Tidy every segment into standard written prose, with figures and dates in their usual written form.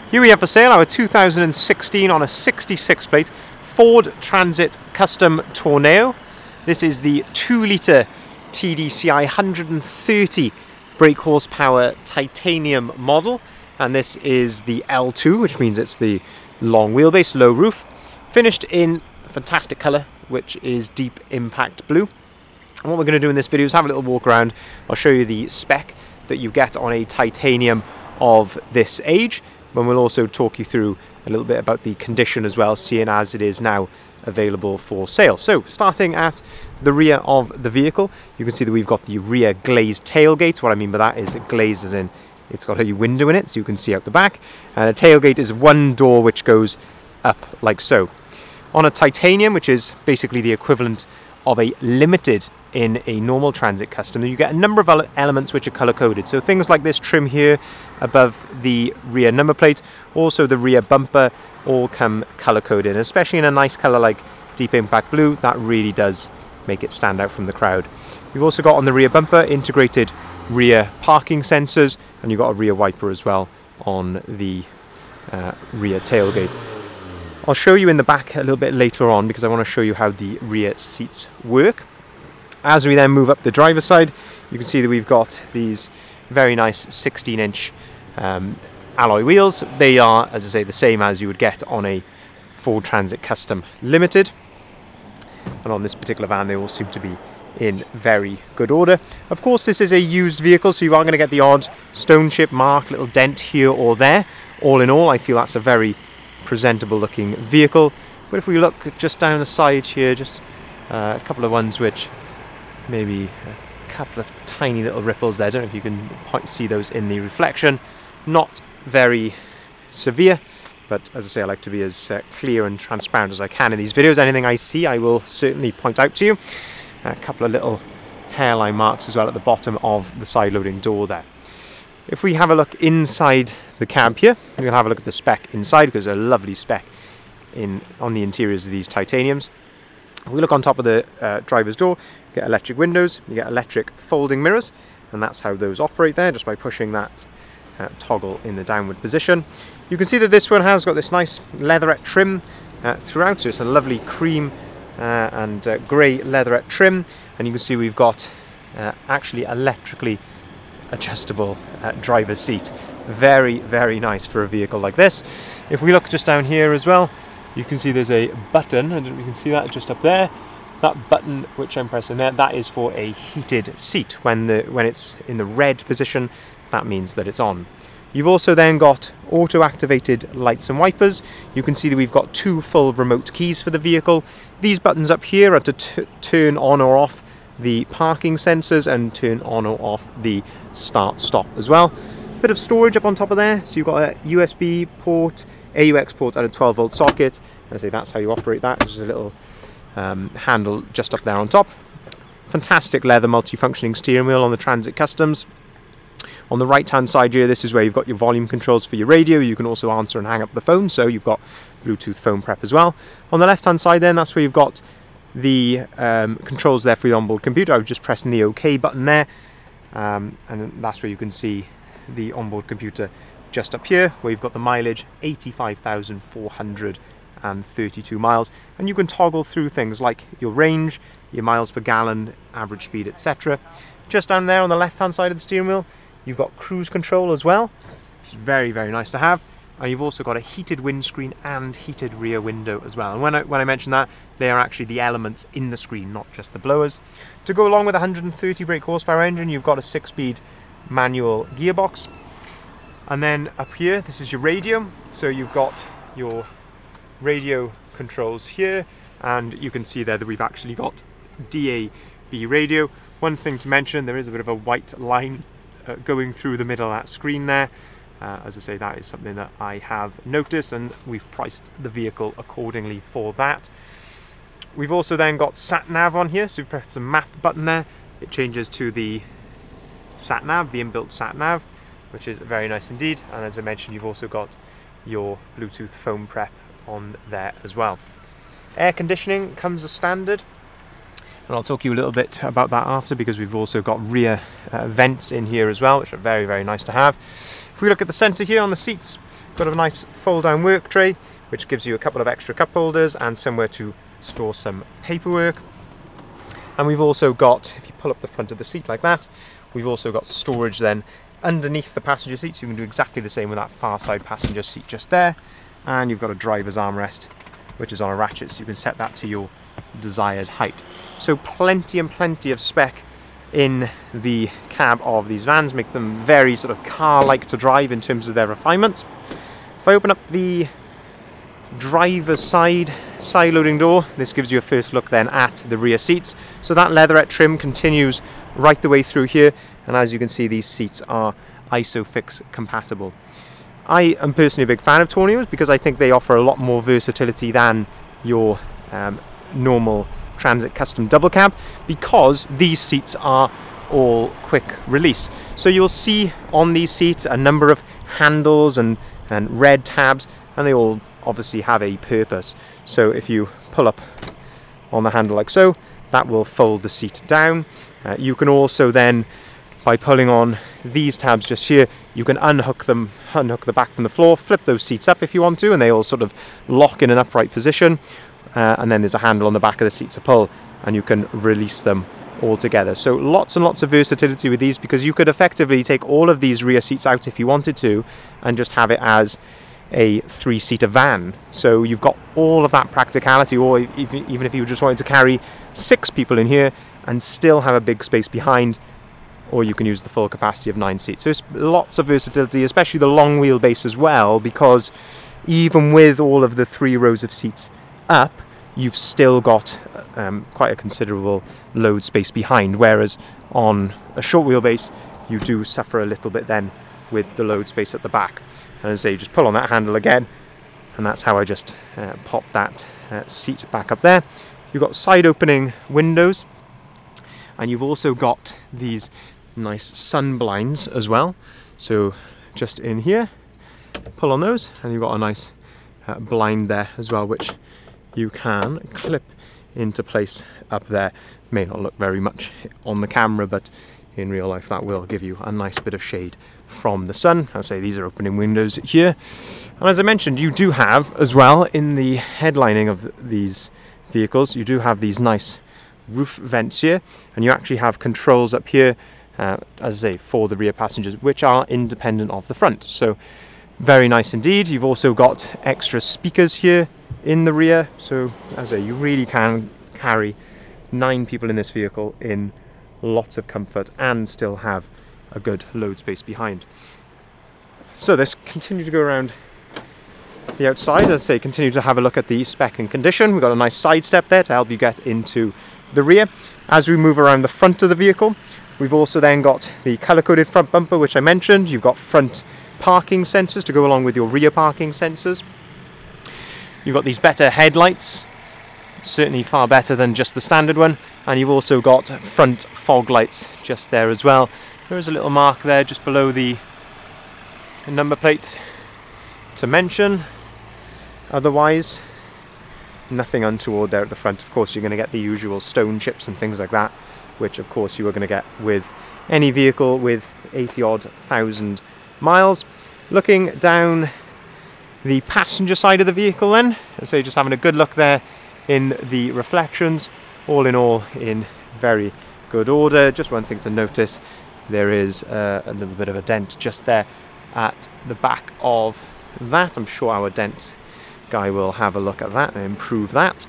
Here we have for sale our 2016 on a 66 plate Ford Transit Custom Tourneo. This is the 2-litre TDCI 130 brake horsepower titanium model, and this is the L2, which means it's the long wheelbase, low roof, finished in a fantastic colour, which is deep impact blue. And what we're going to do in this video is have a little walk around. I'll show you the spec that you get on a titanium of this age, and we'll also talk you through a little bit about the condition as well, seeing as it is now available for sale. So starting at the rear of the vehicle, you can see that we've got the rear glazed tailgate. What I mean by that is it glazed as in it's got a window in it so you can see out the back, and a tailgate is one door which goes up like so. On a titanium, which is basically the equivalent of a limited in a normal Transit Custom, you get a number of elements which are color coded. So things like this trim here above the rear number plate, also the rear bumper, all come color coded, and especially in a nice color like deep impact blue, that really does make it stand out from the crowd. You've also got on the rear bumper integrated rear parking sensors, and you've got a rear wiper as well on the rear tailgate. I'll show you in the back a little bit later on because I want to show you how the rear seats work. As we then move up the driver's side, you can see that we've got these very nice 16-inch alloy wheels. They are, as I say, the same as you would get on a Ford Transit Custom Limited. And on this particular van, they all seem to be in very good order. Of course, this is a used vehicle, so you are going to get the odd stone chip mark, little dent here or there. All in all, I feel that's a very presentable looking vehicle. But if we look just down the side here, just a couple of ones which maybe a couple of tiny little ripples there. I don't know if you can quite see those in the reflection. Not very severe, but as I say, I like to be as clear and transparent as I can in these videos. Anything I see, I will certainly point out to you. A couple of little hairline marks as well at the bottom of the side loading door there. If we have a look inside the cab here, we can have a look at the spec inside, because there's a lovely spec on the interiors of these titaniums. If we look on top of the driver's door, you get electric windows, you get electric folding mirrors, and that's how those operate there, just by pushing that toggle in the downward position. You can see that this one has got this nice leatherette trim throughout, so it's a lovely cream and grey leatherette trim, and you can see we've got actually electrically adjustable driver's seat. Very, very nice for a vehicle like this. If we look just down here as well, you can see there's a button, and you can see that just up there. That button which I'm pressing there, that is for a heated seat. When it's in the red position, that means that it's on. You've also then got auto-activated lights and wipers. You can see that we've got 2 full remote keys for the vehicle. These buttons up here are to turn on or off the parking sensors and turn on or off the start-stop as well. Bit of storage up on top of there, so you've got a USB port, AUX port, and a 12-volt socket. I say that's how you operate that. There's a little handle just up there on top. Fantastic leather multifunctioning steering wheel on the Transit Customs. On the right hand side here, this is where you've got your volume controls for your radio. You can also answer and hang up the phone, so you've got Bluetooth phone prep as well. On the left hand side then, that's where you've got the controls there for the onboard computer. I was just pressing the OK button there, and that's where you can see the onboard computer just up here, where you've got the mileage, 85,432 miles, and you can toggle through things like your range, your miles per gallon, average speed, etc. Just down there on the left hand side of the steering wheel, you've got cruise control as well, which is very, very nice to have. And you've also got a heated windscreen and heated rear window as well. And when I mention that, they are actually the elements in the screen, not just the blowers. To go along with a 130 brake horsepower engine, you've got a 6-speed manual gearbox. And then up here, this is your radio. So you've got your radio controls here, and you can see there that we've actually got DAB radio. One thing to mention, there is a bit of a white line going through the middle of that screen there. As I say, that is something that I have noticed, and we've priced the vehicle accordingly for that. We've also then got sat nav on here, so we press the map button there. It changes to the sat nav, the inbuilt sat nav, which is very nice indeed. And as I mentioned, you've also got your Bluetooth phone prep on there as well. Air conditioning comes as standard, and I'll talk to you a little bit about that after, because we've also got rear vents in here as well, which are very, very nice to have. If we look at the centre here on the seats, got a nice fold-down work tray, which gives you a couple of extra cup holders and somewhere to store some paperwork. And we've also got, if you pull up the front of the seat like that, we've also got storage then underneath the passenger seat, so you can do exactly the same with that far side passenger seat just there. And you've got a driver's armrest, which is on a ratchet, so you can set that to your desired height. So plenty and plenty of spec in the cab of these vans, make them very sort of car-like to drive in terms of their refinements. If I open up the driver's side loading door, this gives you a first look then at the rear seats. So that leatherette trim continues right the way through here, and as you can see, these seats are ISOFIX compatible. I am personally a big fan of Tourneos because I think they offer a lot more versatility than your normal Transit Custom double cab, because these seats are all quick release. So you'll see on these seats a number of handles and red tabs, and they all obviously have a purpose. So if you pull up on the handle like so, that will fold the seat down. You can also then, by pulling on these tabs just here, you can unhook the back from the floor, flip those seats up if you want to, and they all sort of lock in an upright position. And then there's a handle on the back of the seat to pull, and you can release them all together. So lots and lots of versatility with these, because you could effectively take all of these rear seats out if you wanted to and just have it as a 3-seater van. So you've got all of that practicality, or even if you just wanted to carry 6 people in here and still have a big space behind, or you can use the full capacity of 9 seats. So it's lots of versatility, especially the long wheelbase as well, because even with all of the 3 rows of seats up, you've still got quite a considerable load space behind, whereas on a short wheelbase you do suffer a little bit then with the load space at the back. And as I say, you just pull on that handle again, and that's how I just pop that seat back up there. You've got side opening windows, and you've also got these nice sun blinds as well. So just in here, pull on those, and you've got a nice blind there as well, which you can clip into place up there. May not look very much on the camera, but in real life that will give you a nice bit of shade from the sun. I'll say these are opening windows here. And as I mentioned, you do have as well, in the headlining of these vehicles, you do have these nice roof vents here, and you actually have controls up here, as I say, for the rear passengers, which are independent of the front. So very nice indeed. You've also got extra speakers here in the rear, so as I say, you really can carry 9 people in this vehicle in lots of comfort and still have a good load space behind. So let's continue to go around the outside. As I say, continue to have a look at the spec and condition. We've got a nice side step there to help you get into the rear. As we move around the front of the vehicle, we've also then got the colour-coded front bumper, which I mentioned. You've got front parking sensors to go along with your rear parking sensors. You've got these better headlights, certainly far better than just the standard one, and you've also got front fog lights just there as well. There is a little mark there just below the number plate to mention. Otherwise, nothing untoward there at the front. Of course, you're going to get the usual stone chips and things like that, which of course you are going to get with any vehicle with 80-odd thousand miles. Looking down the passenger side of the vehicle then, so just having a good look there in the reflections, all in all in very good order. Just one thing to notice, there is a little bit of a dent just there at the back of that. I'm sure our dent guy will have a look at that and improve that,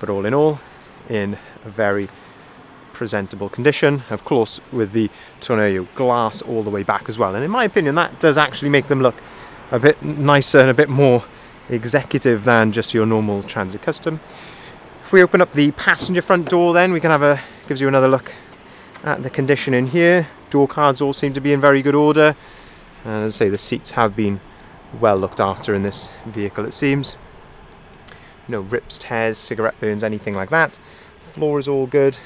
but all in all in a very presentable condition, of course with the Tourneo glass all the way back as well, and in my opinion that does actually make them look a bit nicer and a bit more executive than just your normal Transit Custom. If we open up the passenger front door, then we can have gives you another look at the condition in here. Door cards all seem to be in very good order, and as I say, the seats have been well looked after in this vehicle, it seems. No rips, tears, cigarette burns, anything like that. Floor is all good,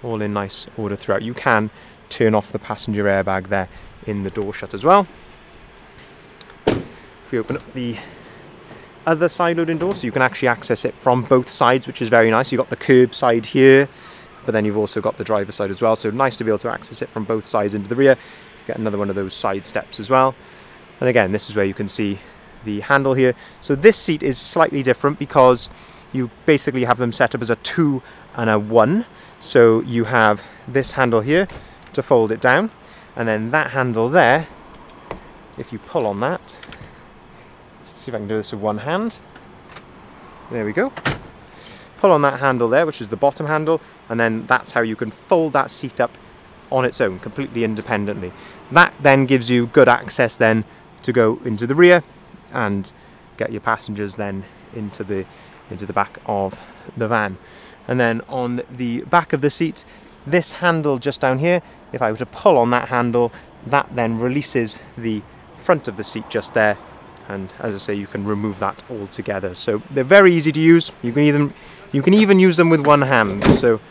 all in nice order throughout. You can turn off the passenger airbag there in the door shut as well. If we open up the other side loading door, so you can actually access it from both sides, which is very nice. You've got the curb side here, but then you've also got the driver's side as well, so nice to be able to access it from both sides into the rear. get another one of those side steps as well. And again, this is where you can see the handle here. So this seat is slightly different because you basically have them set up as a 2 and a 1. So you have this handle here to fold it down, and then that handle there, if you pull on that, see if I can do this with one hand. There we go. Pull on that handle there, which is the bottom handle, and then that's how you can fold that seat up on its own, completely independently. That then gives you good access then to go into the rear and get your passengers then into the back of the van. And then on the back of the seat, this handle just down here, if I were to pull on that handle, that then releases the front of the seat just there. And as I say, you can remove that altogether. So they're very easy to use. You can even use them with one hand. So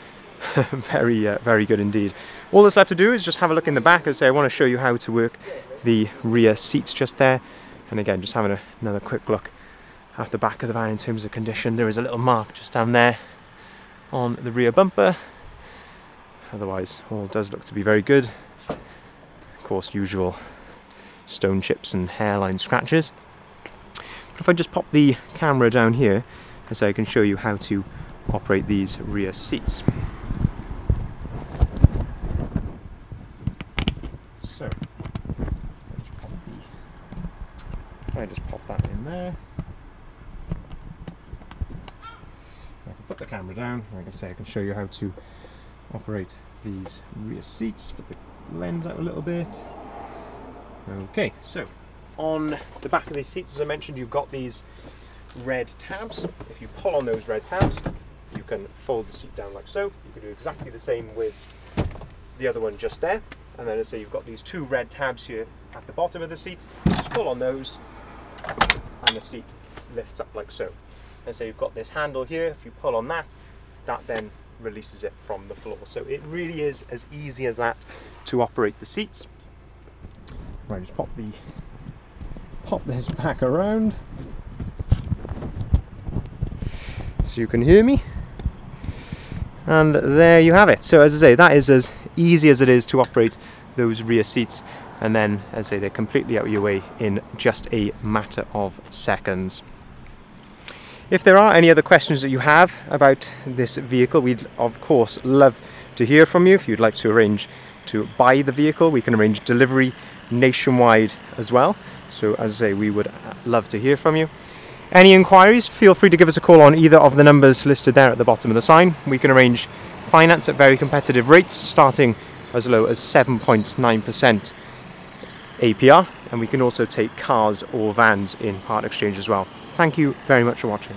very good indead. All that's left to do is just have a look in the back. As I say, I want to show you how to work the rear seats just there. And again, just having another quick look at the back of the van in terms of condition. There is a little mark just down there on the rear bumper. Otherwise, all does look to be very good. Of course, usual stone chips and hairline scratches. But if I just pop the camera down here, as I can show you how to operate these rear seats. So, I just pop that in there. I can put the camera down. Like I say, I can show you how to operate these rear seats. Put the lens out a little bit. Okay, so on the back of these seats, as I mentioned, you've got these red tabs. If you pull on those red tabs, you can fold the seat down like so. You can do exactly the same with the other one just there. And then as I say, you've got these 2 red tabs here at the bottom of the seat. Just pull on those and the seat lifts up like so. And so you've got this handle here. If you pull on that, that then releases it from the floor. So it really is as easy as that to operate the seats. I just pop this back around so you can hear me, and there you have it. So as I say, that is as easy as it is to operate those rear seats, and then as I say, they're completely out of your way in just a matter of seconds. If there are any other questions that you have about this vehicle, we'd of course love to hear from you. If you'd like to arrange to buy the vehicle, we can arrange delivery nationwide as well. So as I say, we would love to hear from you. Any inquiries, feel free to give us a call on either of the numbers listed there at the bottom of the sign. We can arrange finance at very competitive rates, starting as low as 7.9% APR, and we can also take cars or vans in part exchange as well. Thank you very much for watching.